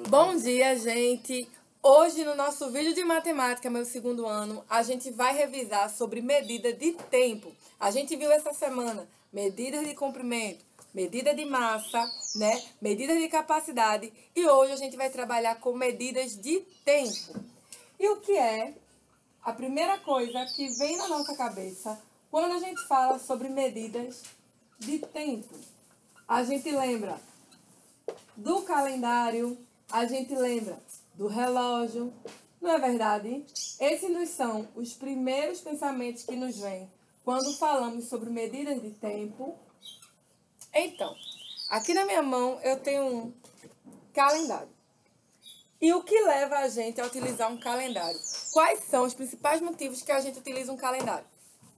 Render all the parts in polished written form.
Bom dia, gente! Hoje, no nosso vídeo de matemática, meu segundo ano, a gente vai revisar sobre medida de tempo. A gente viu essa semana medidas de comprimento, medida de massa, né? Medidas de capacidade. E hoje a gente vai trabalhar com medidas de tempo. E o que é a primeira coisa que vem na nossa cabeça quando a gente fala sobre medidas de tempo? A gente lembra do calendário, a gente lembra do relógio, não é verdade? Esses nos são os primeiros pensamentos que nos vêm quando falamos sobre medidas de tempo. Então, aqui na minha mão eu tenho um calendário. E o que leva a gente a utilizar um calendário? Quais são os principais motivos que a gente utiliza um calendário?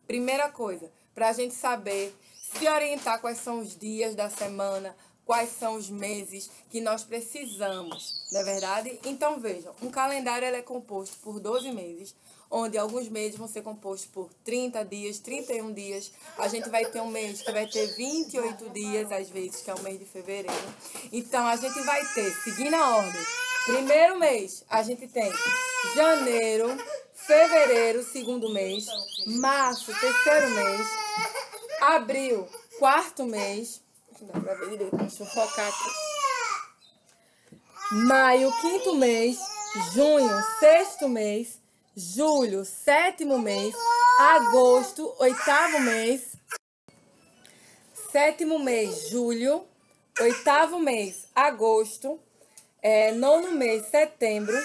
Primeira coisa, para a gente saber se orientar quais são os dias da semana, quais são os meses que nós precisamos, não é verdade? Então, vejam, um calendário ele é composto por 12 meses, onde alguns meses vão ser compostos por 30 dias, 31 dias. A gente vai ter um mês que vai ter 28 dias, às vezes, que é o mês de fevereiro. Então, a gente vai ter, seguindo a ordem, primeiro mês, a gente tem janeiro, fevereiro, segundo mês, março, terceiro mês, abril, quarto mês, não dá pra ver direito, deixa eu focar aqui. Maio, quinto mês, junho, sexto mês, julho, sétimo mês, agosto, oitavo mês, sétimo mês, julho, oitavo mês, agosto, nono mês, setembro,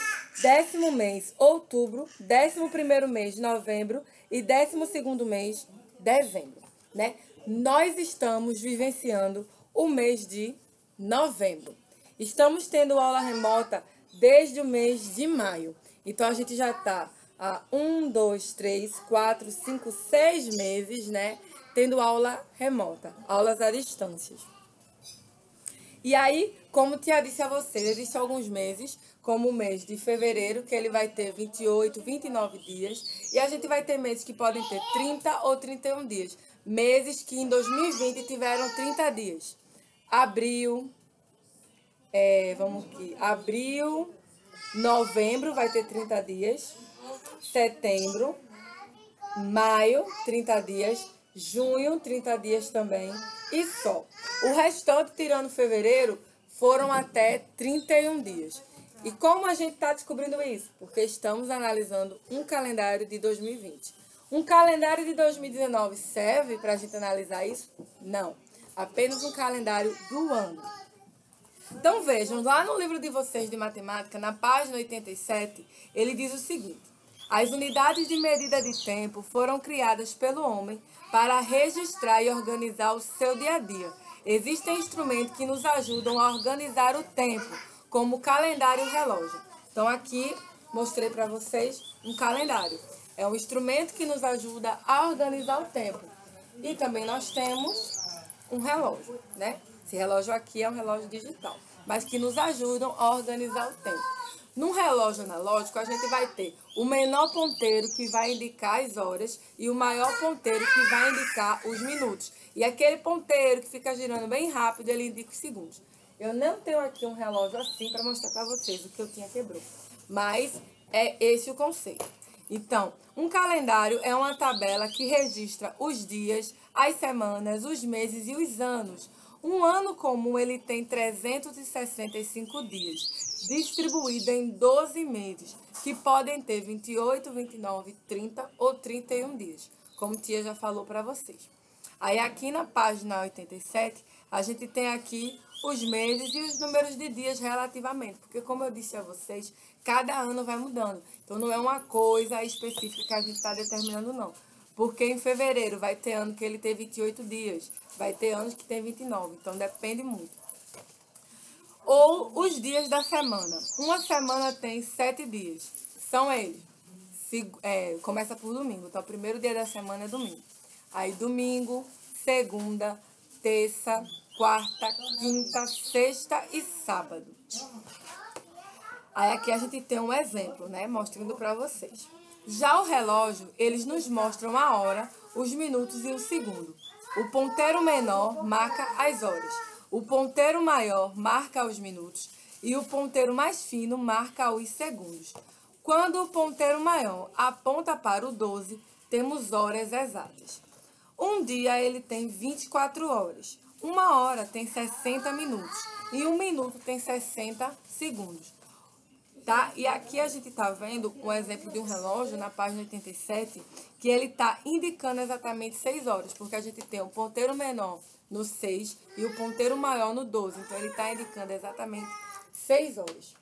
10º mês, outubro, 11º mês, novembro e 12º mês, dezembro, né? Nós estamos vivenciando o mês de novembro. Estamos tendo aula remota desde o mês de maio. Então, a gente já está há 1, 2, 3, 4, 5, 6 meses, né? Tendo aula remota, aulas à distância. E aí, como tinha disse a vocês, existem alguns meses, como o mês de fevereiro, que ele vai ter 28, 29 dias. E a gente vai ter meses que podem ter 30 ou 31 dias. Meses que em 2020 tiveram 30 dias. Abril, vamos aqui, abril, novembro vai ter 30 dias. Setembro, maio, 30 dias. Junho, 30 dias também. E só. O restante, tirando fevereiro, foram até 31 dias. E como a gente está descobrindo isso? Porque estamos analisando um calendário de 2020. Um calendário de 2019 serve para a gente analisar isso? Não. Apenas um calendário do ano. Então vejam, lá no livro de vocês de matemática, na página 87, ele diz o seguinte: as unidades de medida de tempo foram criadas pelo homem para registrar e organizar o seu dia a dia. Existem instrumentos que nos ajudam a organizar o tempo, como o calendário e o relógio. Então aqui mostrei para vocês um calendário. É um instrumento que nos ajuda a organizar o tempo. E também nós temos um relógio, né? Esse relógio aqui é um relógio digital, mas que nos ajudam a organizar o tempo. Num relógio analógico, a gente vai ter o menor ponteiro que vai indicar as horas e o maior ponteiro que vai indicar os minutos. E aquele ponteiro que fica girando bem rápido, ele indica os segundos. Eu não tenho aqui um relógio assim para mostrar para vocês, o que eu tinha quebrou. Mas é esse o conceito. Então, um calendário é uma tabela que registra os dias, as semanas, os meses e os anos. Um ano comum ele tem 365 dias, distribuído em 12 meses, que podem ter 28, 29, 30 ou 31 dias, como tia já falou para vocês. Aí aqui na página 87, a gente tem aqui os meses e os números de dias relativamente, porque como eu disse a vocês, cada ano vai mudando. Então não é uma coisa específica que a gente está determinando, não. Porque em fevereiro vai ter ano que ele tem 28 dias, vai ter anos que tem 29, então depende muito. Ou os dias da semana. Uma semana tem 7 dias. São eles. Começa por domingo. Então, o primeiro dia da semana é domingo. Aí, domingo, segunda, terça, quarta, quinta, sexta e sábado. Aí, aqui a gente tem um exemplo, né? Mostrando para vocês. Já o relógio, eles nos mostram a hora, os minutos e o segundo. O ponteiro menor marca as horas. O ponteiro maior marca os minutos e o ponteiro mais fino marca os segundos. Quando o ponteiro maior aponta para o 12, temos horas exatas. Um dia ele tem 24 horas, uma hora tem 60 minutos e um minuto tem 60 segundos. Tá? E aqui a gente está vendo o exemplo de um relógio na página 87, que ele está indicando exatamente 6 horas, porque a gente tem o ponteiro menor no 6 e o ponteiro maior no 12. Então, ele está indicando exatamente 6 horas.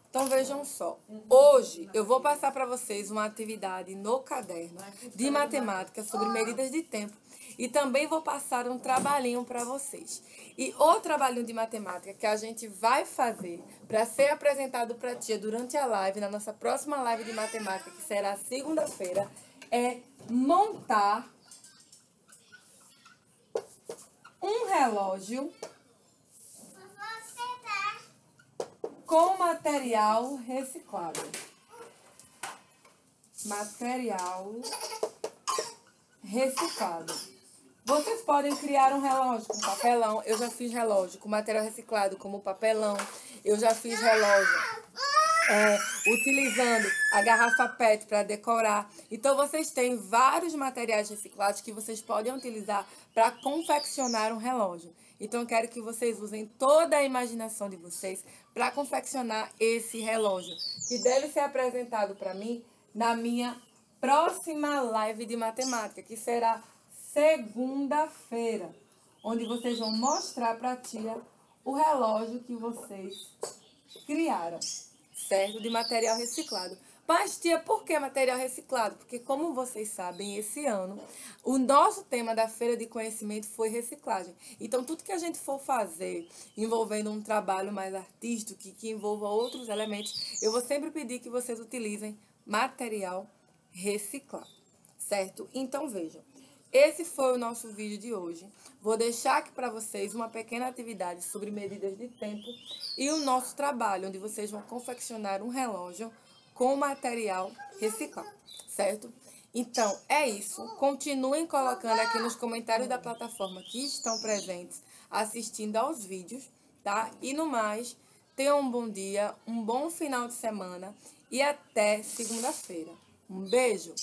Então, vejam só. Hoje, eu vou passar para vocês uma atividade no caderno de matemática sobre medidas de tempo. E também vou passar um trabalhinho para vocês. E o trabalhinho de matemática que a gente vai fazer para ser apresentado para a tia durante a live, na nossa próxima live de matemática, que será segunda-feira, é montar um relógio com material reciclado. Material reciclado. Vocês podem criar um relógio com papelão. Eu já fiz relógio com material reciclado, como papelão. Eu já fiz relógio utilizando a garrafa PET para decorar. Então, vocês têm vários materiais reciclados que vocês podem utilizar para confeccionar um relógio. Então, eu quero que vocês usem toda a imaginação de vocês para confeccionar esse relógio, que deve ser apresentado para mim na minha próxima live de matemática, que será segunda-feira, onde vocês vão mostrar para a tia o relógio que vocês criaram, certo? De material reciclado. Mas, tia, por que material reciclado? Porque, como vocês sabem, esse ano, o nosso tema da Feira de Conhecimento foi reciclagem. Então, tudo que a gente for fazer envolvendo um trabalho mais artístico, que envolva outros elementos, eu vou sempre pedir que vocês utilizem material reciclado, certo? Então, vejam. Esse foi o nosso vídeo de hoje. Vou deixar aqui para vocês uma pequena atividade sobre medidas de tempo e o nosso trabalho, onde vocês vão confeccionar um relógio com material reciclado, certo? Então, é isso. Continuem colocando aqui nos comentários da plataforma que estão presentes, assistindo aos vídeos, tá? E no mais, tenham um bom dia, um bom final de semana e até segunda-feira. Um beijo!